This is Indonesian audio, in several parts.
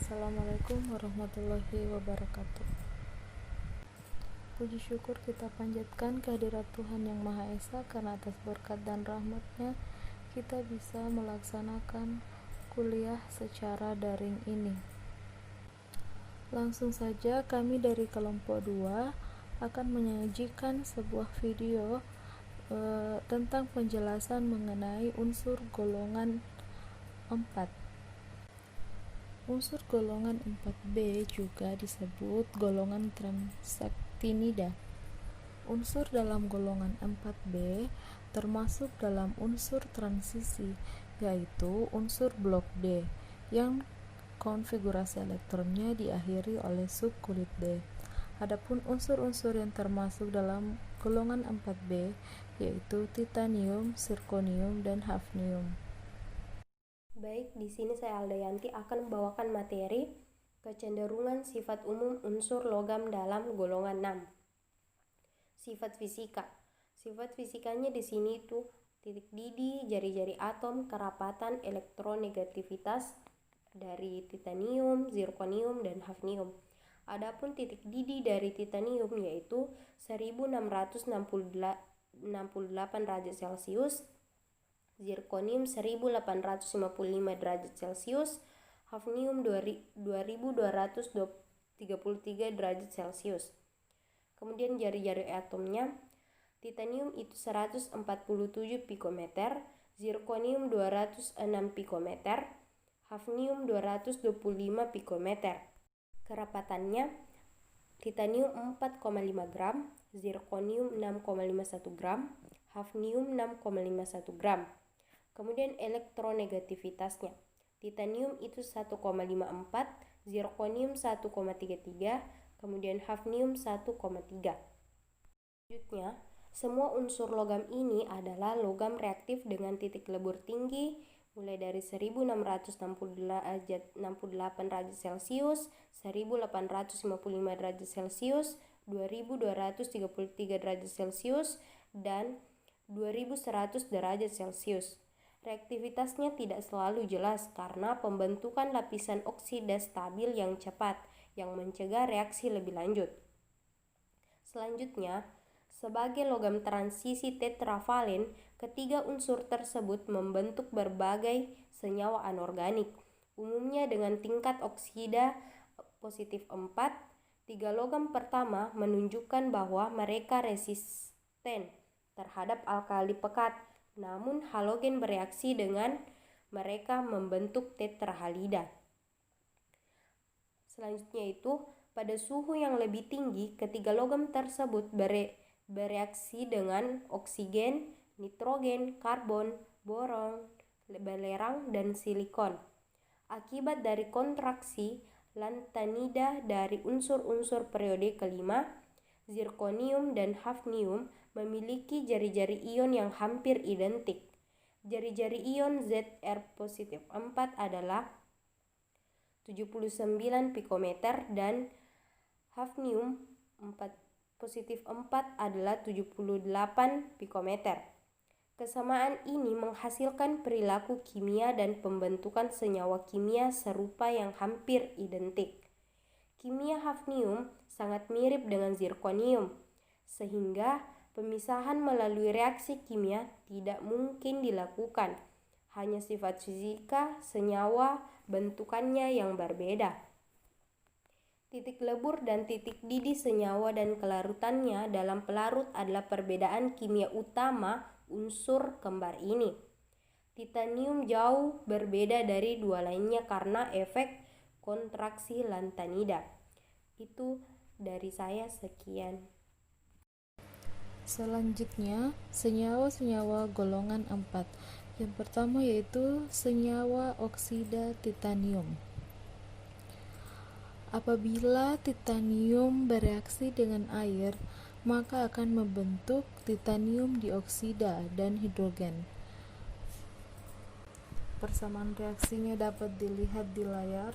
Assalamualaikum warahmatullahi wabarakatuh. Puji syukur kita panjatkan kehadirat Tuhan Yang Maha Esa, karena atas berkat dan rahmat-Nya kita bisa melaksanakan kuliah secara daring ini. Langsung saja kami dari kelompok 2 akan menyajikan sebuah video tentang penjelasan mengenai unsur golongan 4. Unsur golongan 4B juga disebut golongan transaktinida. Unsur dalam golongan 4B termasuk dalam unsur transisi, yaitu unsur blok D yang konfigurasi elektronnya diakhiri oleh subkulit D. Adapun unsur-unsur yang termasuk dalam golongan 4B yaitu titanium, zirconium, dan hafnium. Baik, di sini saya Aldayanti akan membawakan materi kecenderungan sifat umum unsur logam dalam golongan 6. Sifat fisika. Sifat fisikanya di sini itu titik didih, jari-jari atom, kerapatan, elektronegativitas dari titanium, zirconium, dan hafnium. Adapun titik didih dari titanium yaitu 1668 derajat Celcius, zirconium 1855 derajat Celcius, hafnium 2233 derajat Celcius. Kemudian jari-jari atomnya, titanium itu 147 pikometer, zirconium 206 pikometer, hafnium 225 pikometer. Kerapatannya, titanium 4,5 gram, zirconium 6,51 gram, hafnium 6,51 gram. Kemudian elektronegativitasnya, titanium itu 1,54, zirconium 1,33, kemudian hafnium 1,3. Selanjutnya, semua unsur logam ini adalah logam reaktif dengan titik lebur tinggi, mulai dari 1668 derajat Celcius, 1855 derajat Celcius, 2233 derajat Celcius, dan 2100 derajat Celcius. Reaktivitasnya tidak selalu jelas karena pembentukan lapisan oksida stabil yang cepat yang mencegah reaksi lebih lanjut. Selanjutnya, sebagai logam transisi tetravalen, ketiga unsur tersebut membentuk berbagai senyawa anorganik, umumnya dengan tingkat oksida positif 4. Tiga logam pertama menunjukkan bahwa mereka resisten terhadap alkali pekat, namun halogen bereaksi dengan mereka membentuk tetrahalida. Selanjutnya itu, pada suhu yang lebih tinggi, ketiga logam tersebut bereaksi dengan oksigen, nitrogen, karbon, boron, belerang, dan silikon. Akibat dari kontraksi lantanida dari unsur-unsur periode kelima, zirconium dan hafnium memiliki jari-jari ion yang hampir identik. Jari-jari ion Zr positif 4 adalah 79 pikometer dan hafnium positif 4 adalah 78 pikometer. Kesamaan ini menghasilkan perilaku kimia dan pembentukan senyawa kimia serupa yang hampir identik. Kimia hafnium sangat mirip dengan zirconium, sehingga pemisahan melalui reaksi kimia tidak mungkin dilakukan. Hanya sifat fisika senyawa bentukannya yang berbeda. Titik lebur dan titik didih senyawa dan kelarutannya dalam pelarut adalah perbedaan kimia utama unsur kembar ini. Titanium jauh berbeda dari dua lainnya karena efek kontraksi lantanida. Itu dari saya, sekian. Selanjutnya, senyawa-senyawa golongan 4. Yang pertama yaitu senyawa oksida titanium. Apabila titanium bereaksi dengan air, maka akan membentuk titanium dioksida dan hidrogen. Persamaan reaksinya dapat dilihat di layar.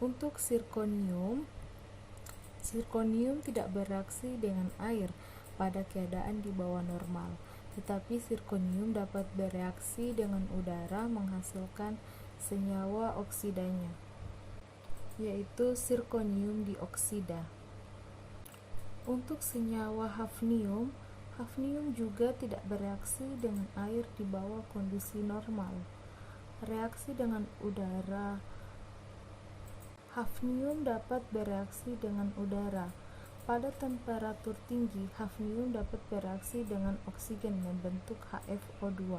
Untuk zirconium tidak bereaksi dengan air pada keadaan di bawah normal, tetapi zirconium dapat bereaksi dengan udara menghasilkan senyawa oksidanya. yaitu zirkonium dioksida. Untuk senyawa hafnium juga tidak bereaksi dengan air di bawah kondisi normal. Reaksi dengan udara. Hafnium dapat bereaksi dengan udara. Pada temperatur tinggi, hafnium dapat bereaksi dengan oksigen membentuk HFO2.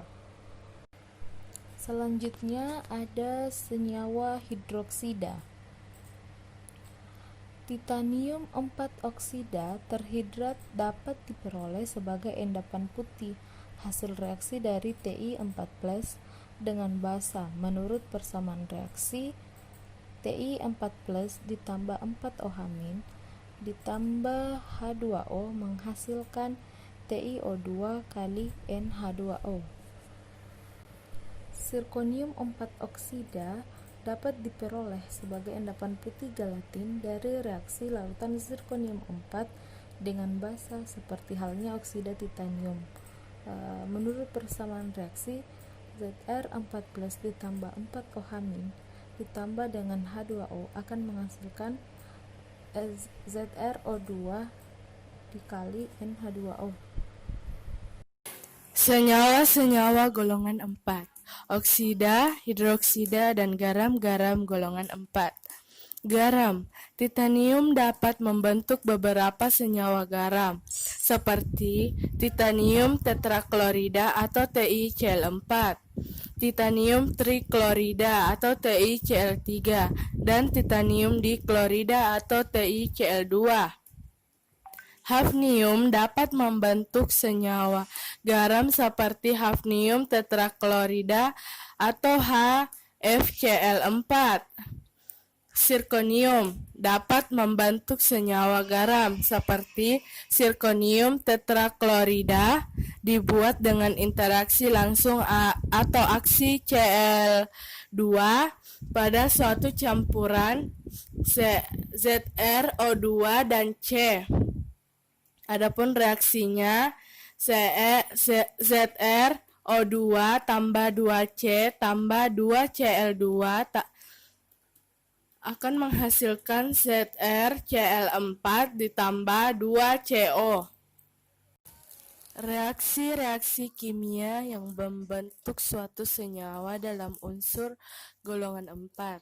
Selanjutnya ada senyawa hidroksida. Titanium 4 oksida terhidrat dapat diperoleh sebagai endapan putih hasil reaksi dari Ti4+ dengan basa. Menurut persamaan reaksi, Ti4+ ditambah 4OH- ditambah H2O menghasilkan TiO2 kali NH2O. Zirkonium 4 oksida dapat diperoleh sebagai endapan putih gelatin dari reaksi larutan zirkonium 4 dengan basa seperti halnya oksida titanium. Menurut persamaan reaksi, Zr4+ ditambah 4OH- ditambah dengan H2O akan menghasilkan ZrO2 dikali NH2O. Senyawa-senyawa golongan 4, oksida, hidroksida, dan garam-garam golongan 4. Garam. Titanium dapat membentuk beberapa senyawa garam, seperti titanium tetraklorida atau TiCl4, titanium triklorida atau TiCl3, dan titanium diklorida atau TiCl2. Hafnium dapat membentuk senyawa garam seperti hafnium tetraklorida atau HFCl4. Zirkonium dapat membentuk senyawa garam seperti zirkonium tetraklorida dibuat dengan interaksi langsung atau aksi Cl2 pada suatu campuran ZrO2 dan C. Adapun reaksinya ZrO2 tambah 2C tambah 2Cl2 akan menghasilkan ZrCl4 ditambah 2CO. Reaksi-reaksi kimia yang membentuk suatu senyawa dalam unsur golongan 4.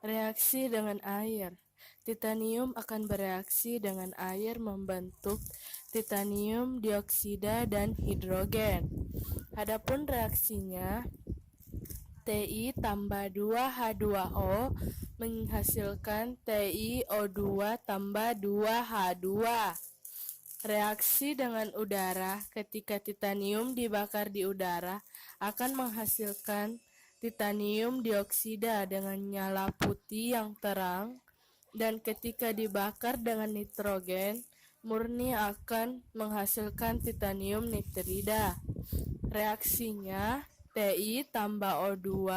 Reaksi dengan air. Titanium akan bereaksi dengan air membentuk titanium dioksida dan hidrogen. Adapun reaksinya, Ti tambah 2H2O menghasilkan TiO2 tambah 2H2. Reaksi dengan udara. Ketika titanium dibakar di udara akan menghasilkan titanium dioksida dengan nyala putih yang terang, dan ketika dibakar dengan nitrogen murni akan menghasilkan titanium nitrida. Reaksinya, Ti tambah O2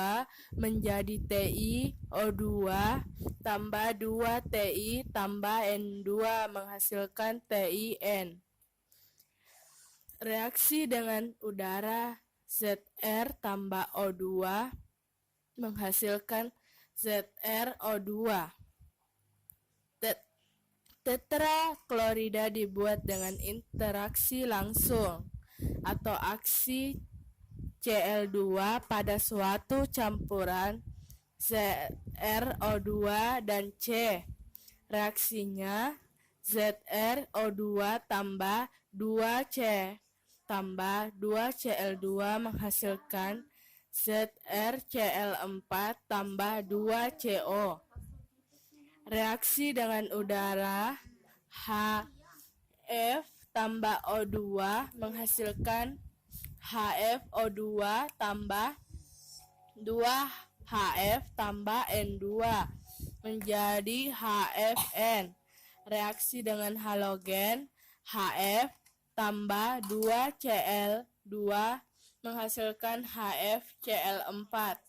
menjadi TiO2 tambah 2Ti tambah N2 menghasilkan TiN. Reaksi dengan udara, Zr tambah O2 menghasilkan ZrO2. Tetraklorida dibuat dengan interaksi langsung atau aksi Cl2 pada suatu campuran ZrO2 dan C. Reaksinya, ZrO2 tambah 2C tambah 2Cl2 menghasilkan ZrCl4 tambah 2CO. Reaksi dengan udara, HF tambah O2 menghasilkan HFO2 tambah 2HF tambah N2 menjadi HFN. Reaksi dengan halogen, HF tambah 2Cl2 menghasilkan HFCl4.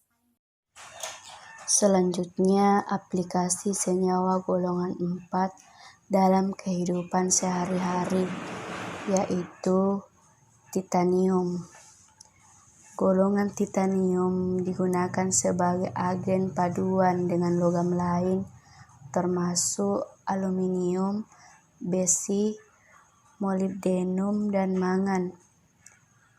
Selanjutnya, aplikasi senyawa golongan 4 dalam kehidupan sehari-hari, yaitu titanium. Golongan titanium digunakan sebagai agen paduan dengan logam lain termasuk aluminium, besi, molibdenum, dan mangan.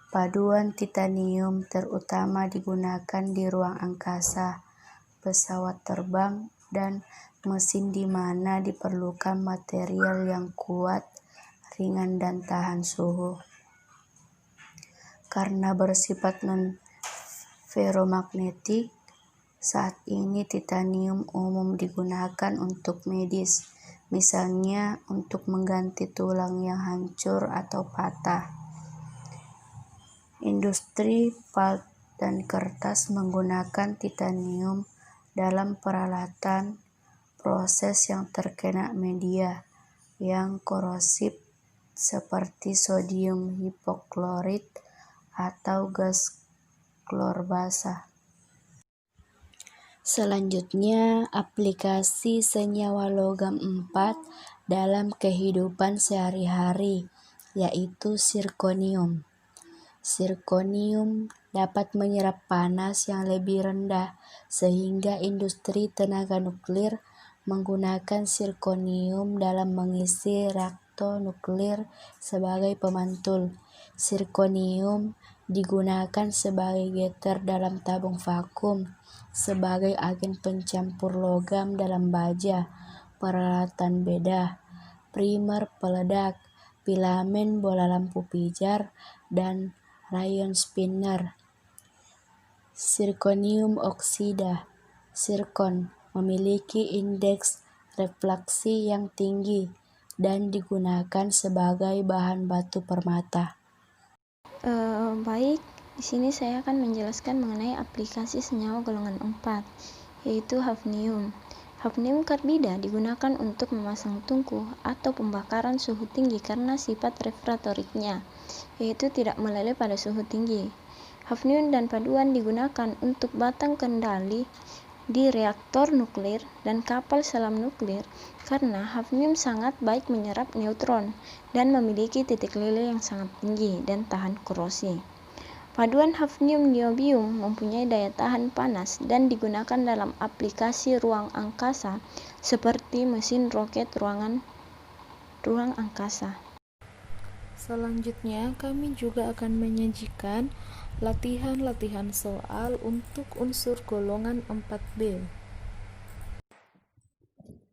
Paduan titanium terutama digunakan di ruang angkasa, pesawat terbang, dan mesin di mana diperlukan material yang kuat, ringan, dan tahan suhu. Karena bersifat non-ferromagnetik, saat ini titanium umum digunakan untuk medis, misalnya untuk mengganti tulang yang hancur atau patah. Industri pulp dan kertas menggunakan titanium dalam peralatan proses yang terkena media yang korosif seperti sodium hipoklorit atau gas klor basah. Selanjutnya, aplikasi senyawa logam 4 dalam kehidupan sehari-hari, yaitu zirkonium. Zirkonium dapat menyerap panas yang lebih rendah, sehingga industri tenaga nuklir menggunakan zirkonium dalam mengisi reaktor nuklir sebagai pemantul. Zirkonium digunakan sebagai getter dalam tabung vakum, sebagai agen pencampur logam dalam baja, peralatan bedah, primer peledak, filamen bola lampu pijar, dan rayon spinner. Zirkonium oksida, zirkon, memiliki indeks refraksi yang tinggi dan digunakan sebagai bahan batu permata. Baik, di sini saya akan menjelaskan mengenai aplikasi senyawa golongan 4, yaitu hafnium. Hafnium karbida digunakan untuk memasang tungku atau pembakaran suhu tinggi karena sifat refraktoriknya, yaitu tidak meleleh pada suhu tinggi. Hafnium dan paduan digunakan untuk batang kendali di reaktor nuklir dan kapal selam nuklir karena hafnium sangat baik menyerap neutron dan memiliki titik leleh yang sangat tinggi dan tahan korosi. Paduan hafnium-niobium mempunyai daya tahan panas dan digunakan dalam aplikasi ruang angkasa seperti mesin roket ruang angkasa. Selanjutnya, kami juga akan menyajikan latihan-latihan soal untuk unsur golongan 4B.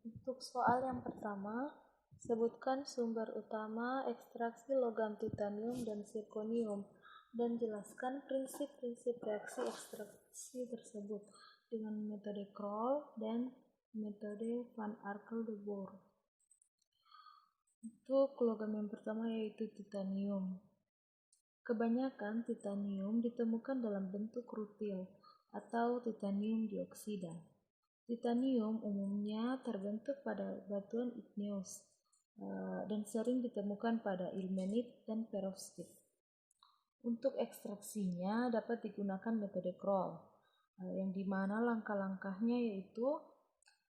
Untuk soal yang pertama, sebutkan sumber utama ekstraksi logam titanium dan zirkonium dan jelaskan prinsip-prinsip reaksi ekstraksi tersebut dengan metode Kroll dan metode Van Arkel de Boer. Untuk logam yang pertama yaitu titanium. Kebanyakan titanium ditemukan dalam bentuk rutil atau titanium dioksida. Titanium umumnya terbentuk pada batuan igneous dan sering ditemukan pada ilmenit dan perovskit. Untuk ekstraksinya dapat digunakan metode Kroll, yang dimana langkah-langkahnya yaitu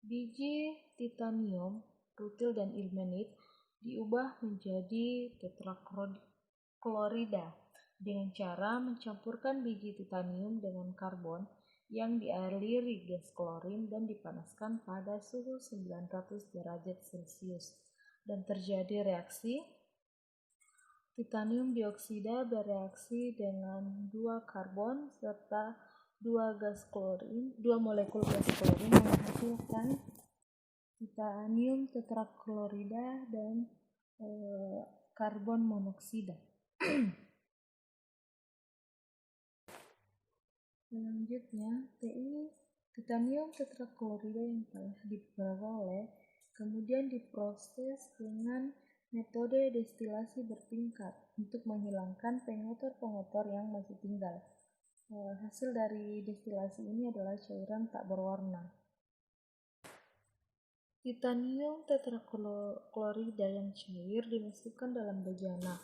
biji titanium, rutil, dan ilmenit diubah menjadi tetraklorida dengan cara mencampurkan biji titanium dengan karbon yang dialiri gas klorin dan dipanaskan pada suhu 900 derajat Celcius dan terjadi reaksi. Titanium dioksida bereaksi dengan 2 karbon serta 2 molekul gas klorin menghasilkan titanium tetraklorida dan karbon monoksida. Selanjutnya, titanium tetraklorida yang telah diperoleh kemudian diproses dengan metode destilasi bertingkat untuk menghilangkan pengotor-pengotor yang masih tinggal. Hasil dari destilasi ini adalah cairan tak berwarna. Titanium tetraklorida yang cair dimasukkan dalam bejana,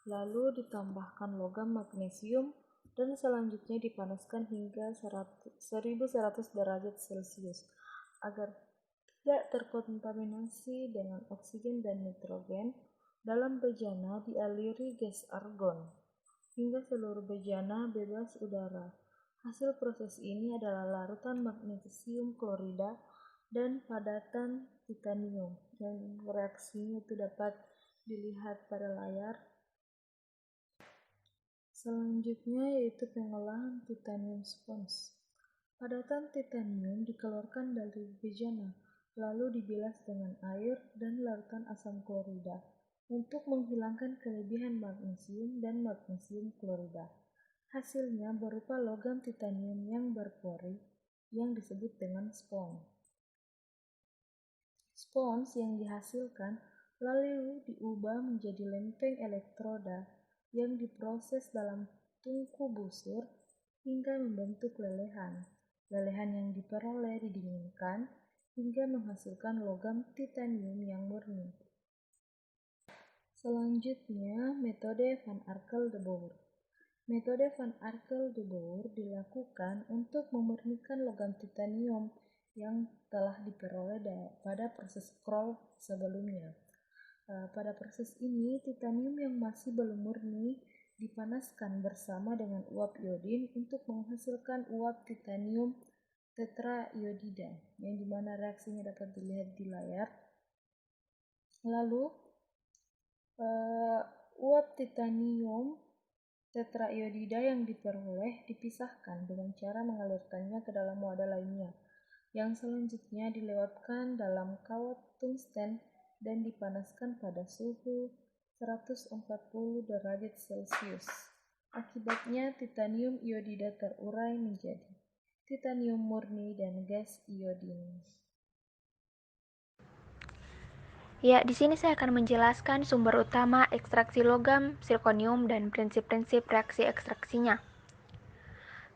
lalu ditambahkan logam magnesium dan selanjutnya dipanaskan hingga 1100 derajat Celcius agar tidak terkontaminasi dengan oksigen dan nitrogen. Dalam bejana dialiri gas argon hingga seluruh bejana bebas udara. Hasil proses ini adalah larutan magnesium klorida dan padatan titanium. Dan reaksinya itu dapat dilihat pada layar. Selanjutnya yaitu pengolahan titanium sponge. Padatan titanium dikeluarkan dari bejana, lalu dibilas dengan air dan larutan asam klorida untuk menghilangkan kelebihan magnesium dan magnesium klorida. Hasilnya berupa logam titanium yang berpori yang disebut dengan spons. Spons yang dihasilkan lalu diubah menjadi lempeng elektroda yang diproses dalam tungku busur hingga membentuk lelehan. Lelehan yang diperoleh didinginkan hingga menghasilkan logam titanium yang murni. Selanjutnya, metode Van Arkel-de Boer. Metode Van Arkel-de Boer dilakukan untuk memurnikan logam titanium yang telah diperoleh pada proses Kroll sebelumnya. Pada proses ini, titanium yang masih belum murni dipanaskan bersama dengan uap iodin untuk menghasilkan uap titanium tetraiodida, yang dimana reaksinya dapat dilihat di layar. Lalu, uap titanium tetraiodida yang diperoleh dipisahkan dengan cara mengalirkannya ke dalam wadah lainnya, yang selanjutnya dilewatkan dalam kawat tungsten dan dipanaskan pada suhu 140 derajat Celcius. Akibatnya titanium iodida terurai menjadi titanium murni dan gas iodin. Ya, di sini saya akan menjelaskan sumber utama ekstraksi logam zirkonium dan prinsip-prinsip reaksi ekstraksinya.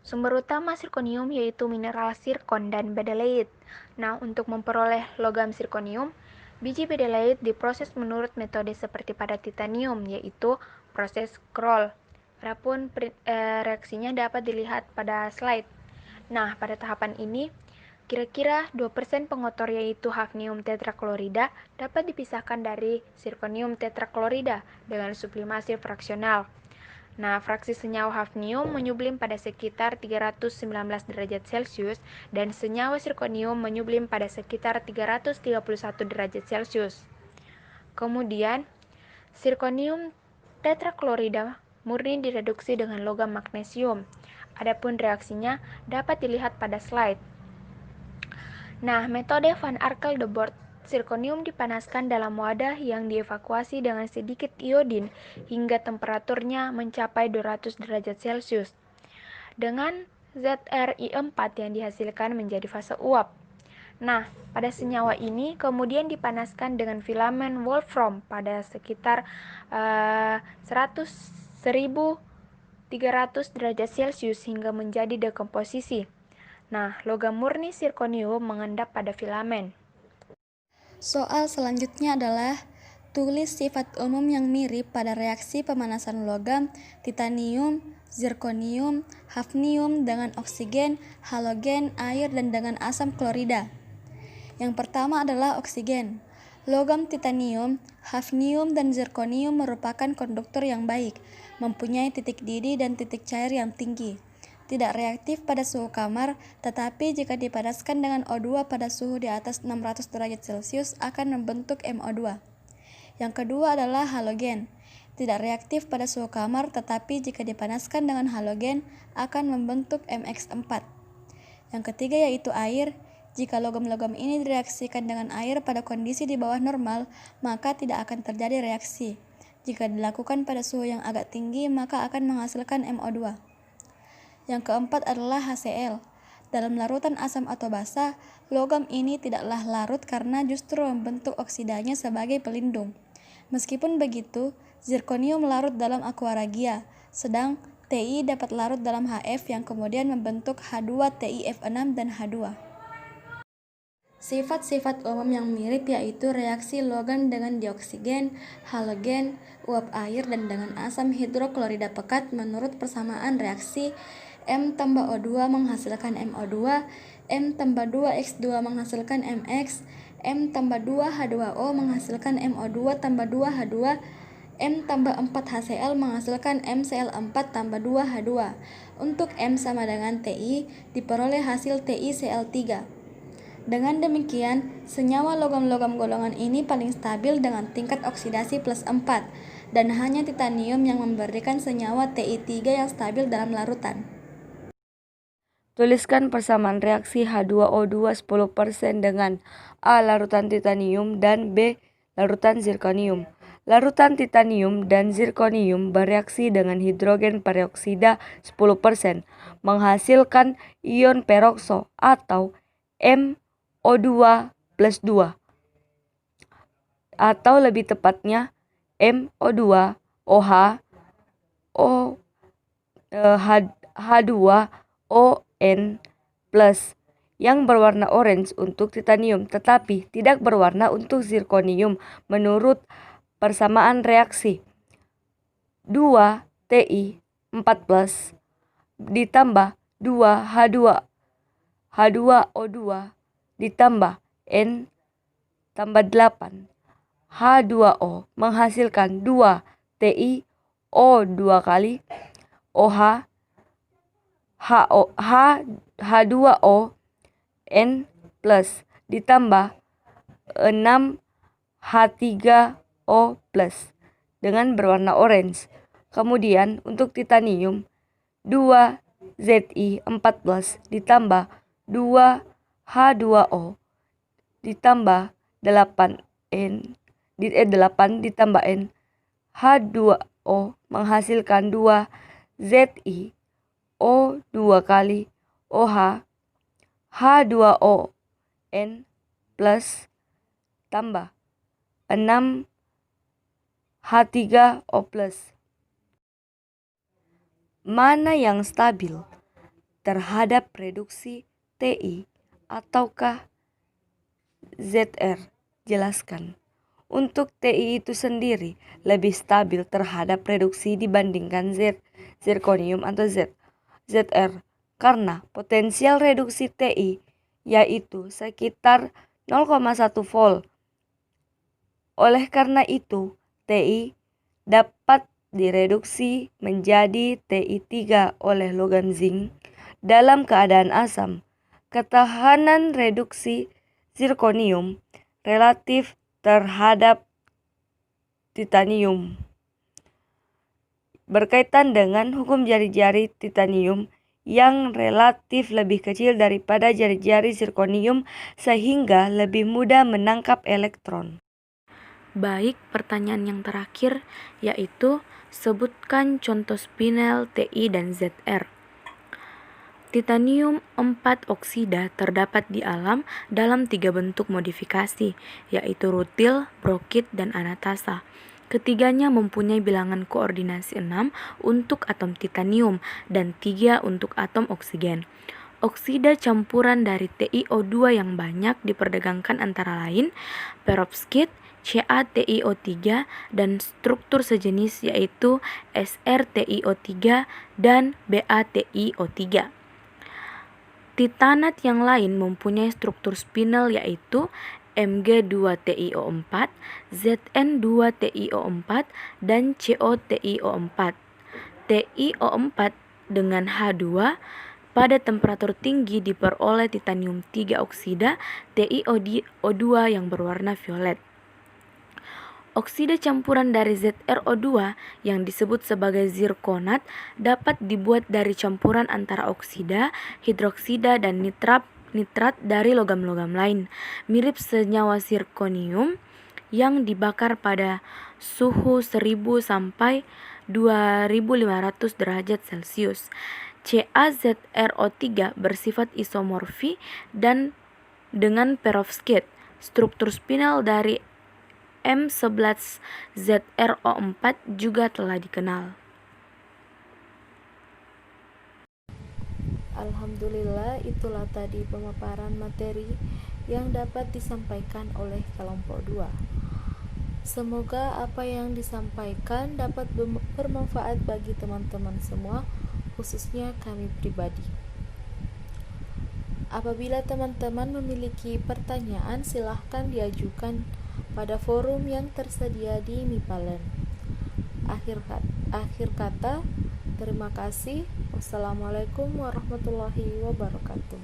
Sumber utama zirkonium yaitu mineral zirkon dan bedeleit. Nah, untuk memperoleh logam zirkonium, biji bedeleit diproses menurut metode seperti pada titanium, yaitu proses Kroll. Adapun reaksinya dapat dilihat pada slide. Nah, pada tahapan ini, kira-kira 2% pengotor yaitu hafnium tetraklorida dapat dipisahkan dari zirkonium tetraklorida dengan sublimasi fraksional. Nah, fraksi senyawa hafnium menyublim pada sekitar 319 derajat Celcius dan senyawa zirkonium menyublim pada sekitar 331 derajat Celcius. Kemudian, zirkonium tetraklorida murni direduksi dengan logam magnesium. Adapun reaksinya dapat dilihat pada slide. Nah, metode Van Arkel-de Boer, zirkonium dipanaskan dalam wadah yang dievakuasi dengan sedikit iodin hingga temperaturnya mencapai 200 derajat Celcius. Dengan ZrI4 yang dihasilkan menjadi fase uap. Nah, pada senyawa ini kemudian dipanaskan dengan filamen wolfram pada sekitar 1300 derajat Celcius hingga menjadi dekomposisi. Nah, logam murni zirkonium mengendap pada filamen. Soal selanjutnya adalah tulis sifat umum yang mirip pada reaksi pemanasan logam titanium, zirkonium, hafnium dengan oksigen, halogen, air, dan dengan asam klorida. Yang pertama adalah oksigen. Logam titanium, hafnium, dan zirkonium merupakan konduktor yang baik, mempunyai titik didih dan titik cair yang tinggi. Tidak reaktif pada suhu kamar, tetapi jika dipanaskan dengan O2 pada suhu di atas 600 derajat Celcius akan membentuk MO2. Yang kedua adalah halogen. Tidak reaktif pada suhu kamar, tetapi jika dipanaskan dengan halogen akan membentuk MX4. Yang ketiga yaitu air. Jika logam-logam ini direaksikan dengan air pada kondisi di bawah normal, maka tidak akan terjadi reaksi. Jika dilakukan pada suhu yang agak tinggi, maka akan menghasilkan MO2. Yang keempat adalah HCl. Dalam larutan asam atau basa, logam ini tidaklah larut karena justru membentuk oksidanya sebagai pelindung. Meskipun begitu, zirkonium larut dalam aqua regia, sedang Ti dapat larut dalam HF yang kemudian membentuk H2TiF6 dan H2. Sifat-sifat umum yang mirip yaitu reaksi logam dengan dioksigen, halogen, uap air, dan dengan asam hidroklorida pekat menurut persamaan reaksi M tambah O2 menghasilkan MO2, M tambah 2X2 menghasilkan MX, M tambah 2H2O menghasilkan MO2 tambah 2H2, M tambah 4HCl menghasilkan MCl4 tambah 2H2. Untuk M sama dengan Ti, diperoleh hasil TiCl3. Dengan demikian, senyawa logam-logam golongan ini paling stabil dengan tingkat oksidasi +4, dan hanya titanium yang memberikan senyawa Ti3 yang stabil dalam larutan. Tuliskan persamaan reaksi H2O2 10% dengan A. Larutan titanium dan B. Larutan zirkonium. Larutan titanium dan zirkonium bereaksi dengan hidrogen peroksida 10%, menghasilkan ion perokso atau MO2+2. Atau lebih tepatnya MO2OH H2ON+ yang berwarna orange untuk titanium tetapi tidak berwarna untuk zirkonium menurut persamaan reaksi 2 Ti4+ ditambah 2 H2O2 ditambah N tambah 8 H2O menghasilkan 2 TiO2 kali OH H2O N+ ditambah 6 H3O+ dengan berwarna orange. Kemudian untuk titanium 2 Zi4+ ditambah 2 H2O ditambah 8 ditambah N H2O menghasilkan 2 ZiO2 kali OH H2O N+ tambah 6 H3O+. Mana yang stabil terhadap reduksi Ti ataukah Zr? Jelaskan. Untuk Ti itu sendiri lebih stabil terhadap reduksi dibandingkan zirkonium atau Zr karena potensial reduksi Ti yaitu sekitar 0,1 volt. Oleh karena itu, Ti dapat direduksi menjadi Ti3 oleh logam zinc dalam keadaan asam. Ketahanan reduksi zirkonium relatif terhadap titanium berkaitan dengan hukum jari-jari titanium yang relatif lebih kecil daripada jari-jari zirkonium sehingga lebih mudah menangkap elektron. Baik, pertanyaan yang terakhir yaitu sebutkan contoh spinel Ti dan Zr. Titanium 4 oksida terdapat di alam dalam 3 bentuk modifikasi, yaitu rutil, brokit, dan anatasa. Ketiganya mempunyai bilangan koordinasi 6 untuk atom titanium dan 3 untuk atom oksigen. Oksida campuran dari TiO2 yang banyak diperdagangkan antara lain perovskit, CaTiO3, dan struktur sejenis yaitu SrTiO3 dan BaTiO3. Titanat yang lain mempunyai struktur spinel yaitu Mg2TiO4, Zn2TiO4, dan COTiO4. TiO4 dengan H2 pada temperatur tinggi diperoleh titanium 3 oksida TiO2 yang berwarna violet. Oksida campuran dari ZrO2 yang disebut sebagai zirkonat dapat dibuat dari campuran antara oksida, hidroksida, dan nitrat dari logam-logam lain, mirip senyawa zirkonium yang dibakar pada suhu 1000 sampai 2500 derajat Celcius. CaZrO3 bersifat isomorfi dan dengan perovskit. Struktur spinel dari M11ZrO4 juga telah dikenal. Alhamdulillah, itulah tadi pemaparan materi yang dapat disampaikan oleh kelompok 2. Semoga apa yang disampaikan dapat bermanfaat bagi teman-teman semua, khususnya kami pribadi. Apabila teman-teman memiliki pertanyaan, silahkan diajukan pada forum yang tersedia di MIPALEN. Akhir kata, terima kasih. Wassalamualaikum warahmatullahi wabarakatuh.